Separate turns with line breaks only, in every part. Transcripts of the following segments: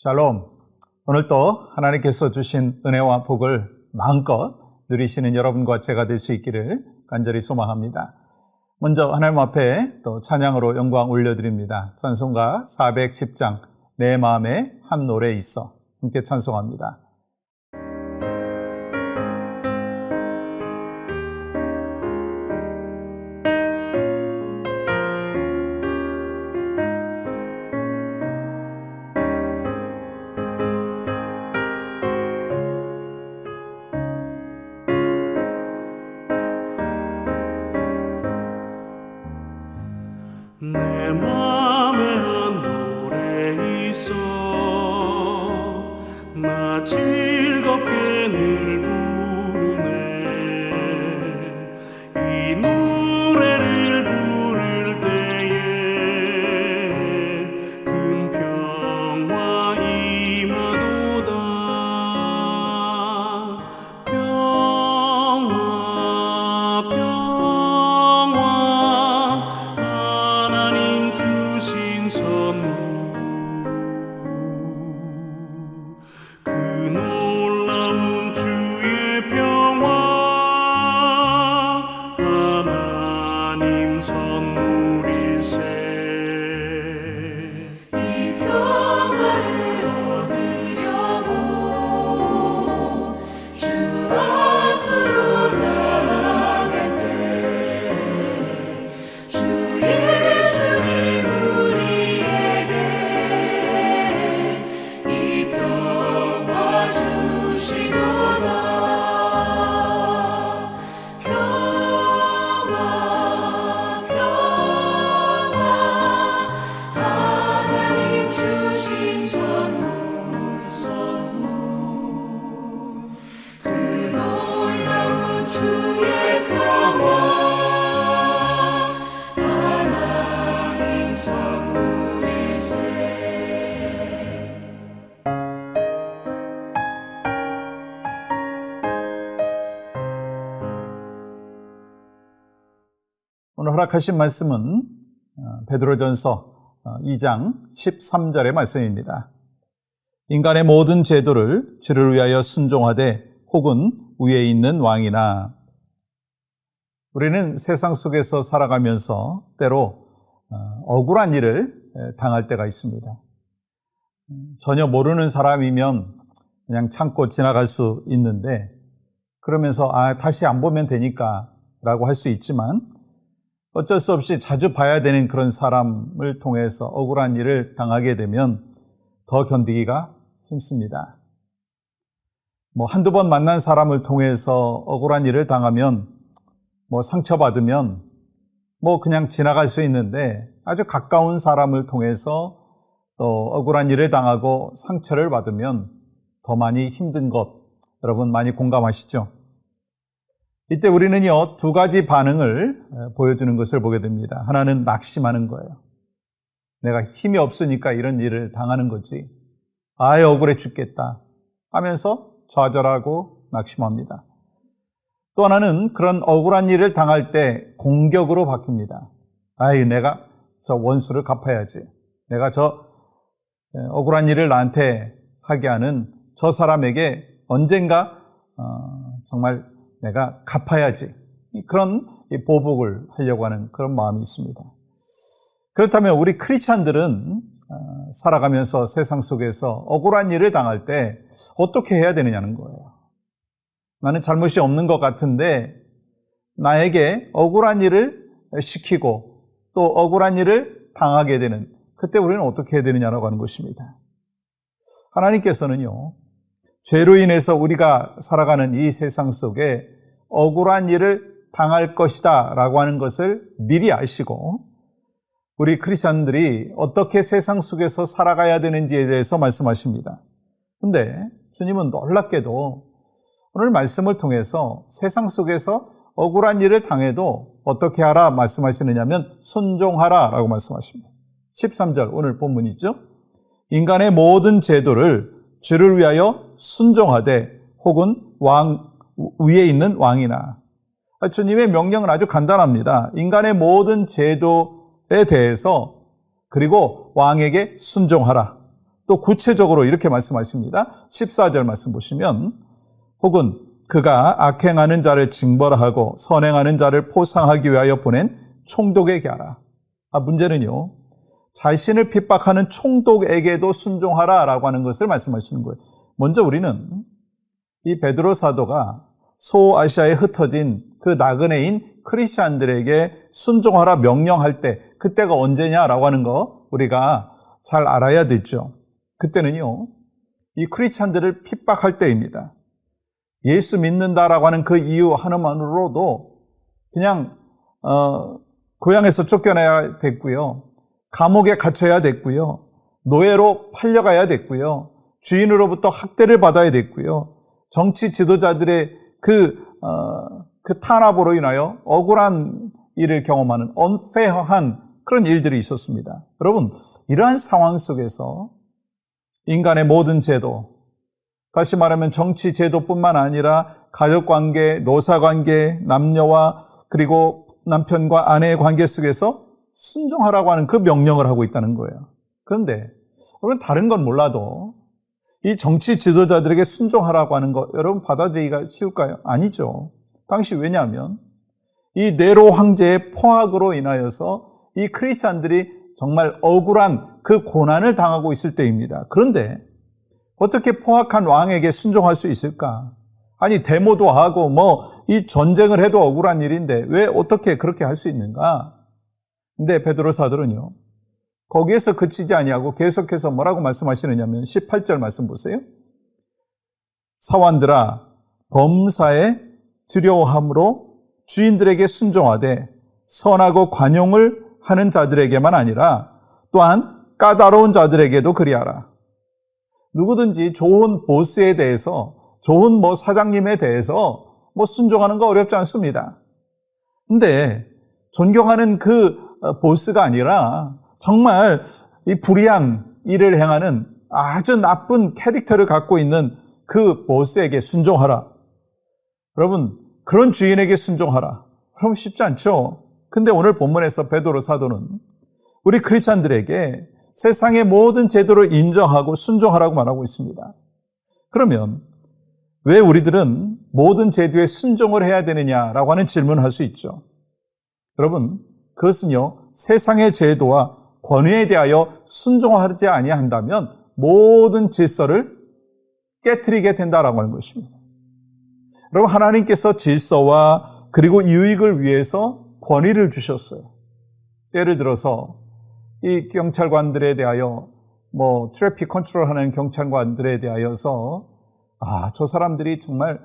샬롬. 오늘도 하나님께서 주신 은혜와 복을 마음껏 누리시는 여러분과 제가 될 수 있기를 간절히 소망합니다. 먼저 하나님 앞에 또 찬양으로 영광 올려드립니다. 찬송가 410장 내 마음에 한 노래 있어 함께 찬송합니다.
내 맘에 한 노래 있어 나 즐겁게 늘 부르네 이 노래를 부를 때에 큰 평화 임하도다 평화 하나님 주신 선물 그 놀라운 주의 평화 하나님 선물일세
이 평화를 얻으려고 주 앞으로 나아갈 때 주 예수님 우리에게 이 평화 주시도다 평화 하나님 주신 선물 그 놀라운 주의 평화 하나님 선물일세.
오늘 허락하신 말씀은 베드로전서 2장 13절의 말씀입니다. 인간의 모든 제도를 주를 위하여 순종하되 혹은 위에 있는 왕이나. 우리는 세상 속에서 살아가면서 때로 억울한 일을 당할 때가 있습니다. 전혀 모르는 사람이면 그냥 참고 지나갈 수 있는데 그러면서 다시 안 보면 되니까 라고 할 수 있지만 어쩔 수 없이 자주 봐야 되는 그런 사람을 통해서 억울한 일을 당하게 되면 더 견디기가 힘듭니다. 한두 번 만난 사람을 통해서 억울한 일을 당하면 상처받으면 그냥 지나갈 수 있는데 아주 가까운 사람을 통해서 또 억울한 일을 당하고 상처를 받으면 더 많이 힘든 것, 여러분 많이 공감하시죠? 이때 우리는요, 두 가지 반응을 보여주는 것을 보게 됩니다. 하나는 낙심하는 거예요. 내가 힘이 없으니까 이런 일을 당하는 거지. 아예 억울해 죽겠다 하면서 좌절하고 낙심합니다. 또 하나는 그런 억울한 일을 당할 때 공격으로 바뀝니다. 내가 저 원수를 갚아야지. 내가 저 억울한 일을 나한테 하게 하는 저 사람에게 언젠가 정말 내가 갚아야지. 그런 보복을 하려고 하는 그런 마음이 있습니다. 그렇다면 우리 크리스찬들은 살아가면서 세상 속에서 억울한 일을 당할 때 어떻게 해야 되느냐는 거예요. 나는 잘못이 없는 것 같은데 나에게 억울한 일을 시키고 또 억울한 일을 당하게 되는 그때 우리는 어떻게 해야 되느냐라고 하는 것입니다. 하나님께서는요, 죄로 인해서 우리가 살아가는 이 세상 속에 억울한 일을 당할 것이다 라고 하는 것을 미리 아시고 우리 크리스천들이 어떻게 세상 속에서 살아가야 되는지에 대해서 말씀하십니다. 근데 주님은 놀랍게도 오늘 말씀을 통해서 세상 속에서 억울한 일을 당해도 어떻게 하라 말씀하시느냐면 순종하라 라고 말씀하십니다. 13절 오늘 본문이죠. 인간의 모든 제도를 주를 위하여 순종하되 혹은 위에 있는 왕이나. 주님의 명령은 아주 간단합니다. 인간의 모든 제도에 대해서 그리고 왕에게 순종하라. 또 구체적으로 이렇게 말씀하십니다. 14절 말씀 보시면 혹은 그가 악행하는 자를 징벌하고 선행하는 자를 포상하기 위하여 보낸 총독에게 하라. 문제는요, 자신을 핍박하는 총독에게도 순종하라라고 하는 것을 말씀하시는 거예요. 먼저 우리는 이 베드로 사도가 소아시아에 흩어진 그 나그네인 크리스찬들에게 순종하라 명령할 때 그때가 언제냐라고 하는 거 우리가 잘 알아야 되죠. 그때는요, 이 크리스찬들을 핍박할 때입니다. 예수 믿는다라고 하는 그 이유 하나만으로도 그냥 고향에서 쫓겨나야 됐고요, 감옥에 갇혀야 됐고요, 노예로 팔려가야 됐고요, 주인으로부터 학대를 받아야 됐고요, 정치 지도자들의 그 탄압으로 인하여 억울한 일을 경험하는 언페어한 그런 일들이 있었습니다. 여러분, 이러한 상황 속에서 인간의 모든 제도, 다시 말하면 정치 제도뿐만 아니라 가족관계, 노사관계, 남녀와 그리고 남편과 아내의 관계 속에서 순종하라고 하는 그 명령을 하고 있다는 거예요. 그런데 여러분, 다른 건 몰라도 이 정치 지도자들에게 순종하라고 하는 거 여러분 받아들이기가 쉬울까요? 아니죠. 당시 왜냐하면 이 네로 황제의 포악으로 인하여서 이 크리스찬들이 정말 억울한 그 고난을 당하고 있을 때입니다. 그런데 어떻게 포악한 왕에게 순종할 수 있을까? 아니, 데모도 하고 이 전쟁을 해도 억울한 일인데 왜 어떻게 그렇게 할 수 있는가? 근데 베드로 사도는요, 거기에서 그치지 아니하고 계속해서 뭐라고 말씀하시느냐면 18절 말씀 보세요. 사환들아, 범사에 두려워함으로 주인들에게 순종하되 선하고 관용을 하는 자들에게만 아니라 또한 까다로운 자들에게도 그리하라. 누구든지 좋은 보스에 대해서, 좋은 사장님에 대해서 순종하는 거 어렵지 않습니다. 근데 존경하는 그 보스가 아니라 정말 이 불의한 일을 행하는 아주 나쁜 캐릭터를 갖고 있는 그 보스에게 순종하라. 여러분, 그런 주인에게 순종하라. 그럼 쉽지 않죠? 근데 오늘 본문에서 베드로 사도는 우리 크리스찬들에게 세상의 모든 제도를 인정하고 순종하라고 말하고 있습니다. 그러면 왜 우리들은 모든 제도에 순종을 해야 되느냐라고 하는 질문을 할 수 있죠. 여러분, 그것은요, 세상의 제도와 권위에 대하여 순종하지 아니한다면 모든 질서를 깨트리게 된다라고 하는 것입니다. 여러분, 하나님께서 질서와 그리고 유익을 위해서 권위를 주셨어요. 예를 들어서 이 경찰관들에 대하여 트래픽 컨트롤하는 경찰관들에 대하여서 저 사람들이 정말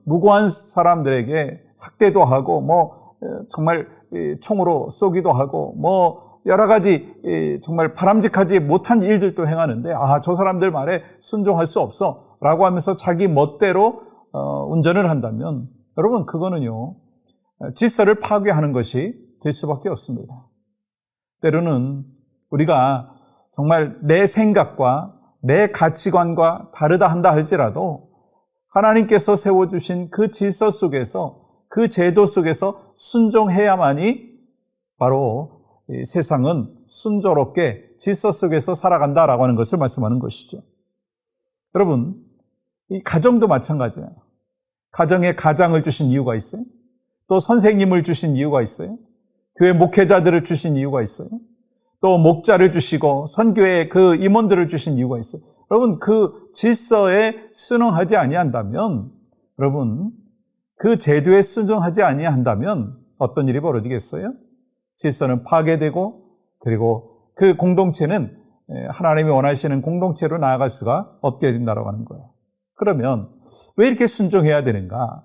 무고한 사람들에게 학대도 하고 정말 총으로 쏘기도 하고 여러 가지 정말 바람직하지 못한 일들도 행하는데 저 사람들 말에 순종할 수 없어 라고 하면서 자기 멋대로 운전을 한다면 여러분, 그거는요, 질서를 파괴하는 것이 될 수밖에 없습니다. 때로는 우리가 정말 내 생각과 내 가치관과 다르다 한다 할지라도 하나님께서 세워주신 그 질서 속에서, 그 제도 속에서 순종해야만이 바로 세상은 순조롭게 질서 속에서 살아간다라고 하는 것을 말씀하는 것이죠. 여러분, 이 가정도 마찬가지예요. 가정에 가장을 주신 이유가 있어요. 또 선생님을 주신 이유가 있어요. 교회 목회자들을 주신 이유가 있어요. 또 목자를 주시고 선교회 그 임원들을 주신 이유가 있어요. 여러분, 그 질서에 순응하지 아니한다면, 여러분, 그 제도에 순종하지 아니한다면 어떤 일이 벌어지겠어요? 질서는 파괴되고, 그리고 그 공동체는 하나님이 원하시는 공동체로 나아갈 수가 없게 된다고 하는 거예요. 그러면 왜 이렇게 순종해야 되는가?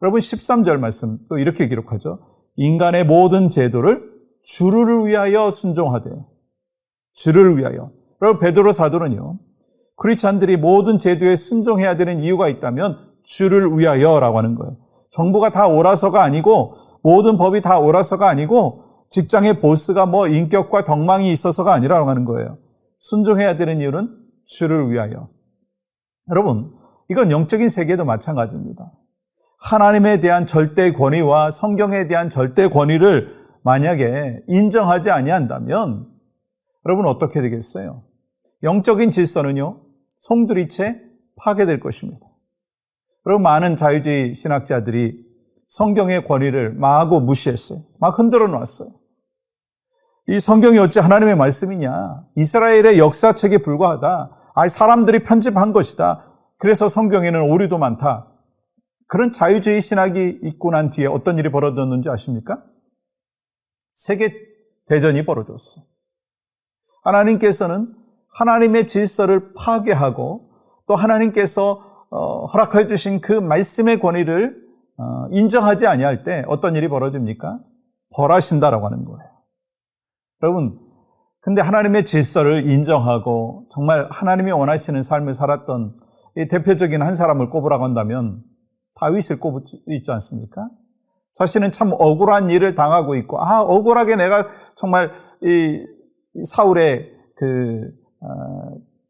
여러분, 13절 말씀 또 이렇게 기록하죠. 인간의 모든 제도를 주를 위하여 순종하되. 주를 위하여. 여러분, 베드로 사도는요, 크리스찬들이 모든 제도에 순종해야 되는 이유가 있다면 주를 위하여라고 하는 거예요. 정부가 다 옳아서가 아니고, 모든 법이 다 옳아서가 아니고, 직장의 보스가 인격과 덕망이 있어서가 아니라고 하는 거예요. 순종해야 되는 이유는 주를 위하여. 여러분, 이건 영적인 세계도 마찬가지입니다. 하나님에 대한 절대 권위와 성경에 대한 절대 권위를 만약에 인정하지 아니한다면 여러분 어떻게 되겠어요? 영적인 질서는요, 송두리째 파괴될 것입니다. 그리고 많은 자유주의 신학자들이 성경의 권위를 마구 무시했어요. 막 흔들어 놨어요. 이 성경이 어찌 하나님의 말씀이냐? 이스라엘의 역사책에 불과하다. 사람들이 편집한 것이다. 그래서 성경에는 오류도 많다. 그런 자유주의 신학이 있고 난 뒤에 어떤 일이 벌어졌는지 아십니까? 세계 대전이 벌어졌어요. 하나님께서는 하나님의 질서를 파괴하고 또 하나님께서 허락해 주신 그 말씀의 권위를 인정하지 아니할 때 어떤 일이 벌어집니까? 벌하신다라고 하는 거예요. 여러분, 근데 하나님의 질서를 인정하고 정말 하나님이 원하시는 삶을 살았던 이 대표적인 한 사람을 꼽으라고 한다면 다윗을 꼽을 수 있지 않습니까? 자신은 참 억울한 일을 당하고 있고, 억울하게 내가 정말 이 사울의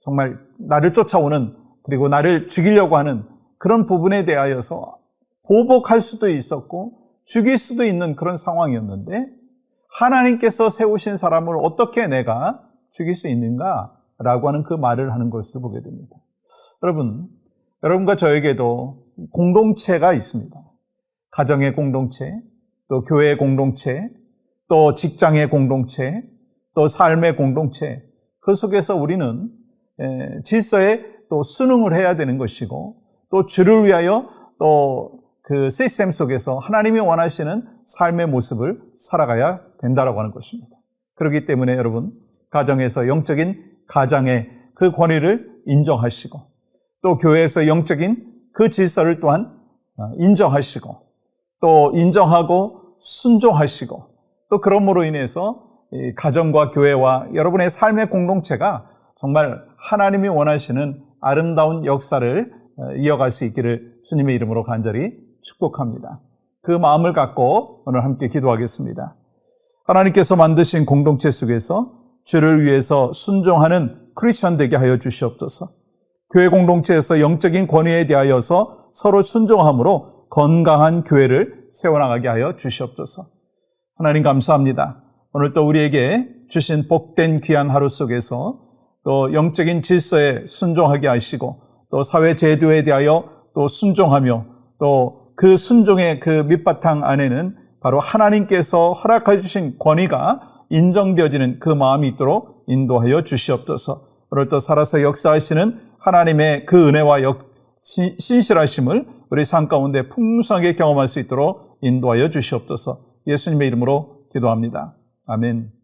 정말 나를 쫓아오는, 그리고 나를 죽이려고 하는 그런 부분에 대하여서 보복할 수도 있었고 죽일 수도 있는 그런 상황이었는데, 하나님께서 세우신 사람을 어떻게 내가 죽일 수 있는가라고 하는 그 말을 하는 것을 보게 됩니다. 여러분과 저에게도 공동체가 있습니다. 가정의 공동체, 또 교회의 공동체, 또 직장의 공동체, 또 삶의 공동체, 그 속에서 우리는 질서에 또 순응을 해야 되는 것이고, 또 주를 위하여 또 그 시스템 속에서 하나님이 원하시는 삶의 모습을 살아가야 된다라고 하는 것입니다. 그렇기 때문에 여러분, 가정에서 영적인 가장의 그 권위를 인정하시고, 또 교회에서 영적인 그 질서를 또한 인정하시고, 또 인정하고 순종하시고, 또 그러므로 인해서 이 가정과 교회와 여러분의 삶의 공동체가 정말 하나님이 원하시는 아름다운 역사를 이어갈 수 있기를 주님의 이름으로 간절히 축복합니다. 그 마음을 갖고 오늘 함께 기도하겠습니다. 하나님께서 만드신 공동체 속에서 주를 위해서 순종하는 크리스천 되게 하여 주시옵소서. 교회 공동체에서 영적인 권위에 대하여서 서로 순종함으로 건강한 교회를 세워나가게 하여 주시옵소서. 하나님 감사합니다. 오늘 또 우리에게 주신 복된 귀한 하루 속에서 또 영적인 질서에 순종하게 하시고, 또 사회 제도에 대하여 또 순종하며, 또 그 순종의 그 밑바탕 안에는 바로 하나님께서 허락해 주신 권위가 인정되어지는 그 마음이 있도록 인도하여 주시옵소서. 오늘 또 살아서 역사하시는 하나님의 그 은혜와 신실하심을 우리 삶 가운데 풍성하게 경험할 수 있도록 인도하여 주시옵소서. 예수님의 이름으로 기도합니다. 아멘.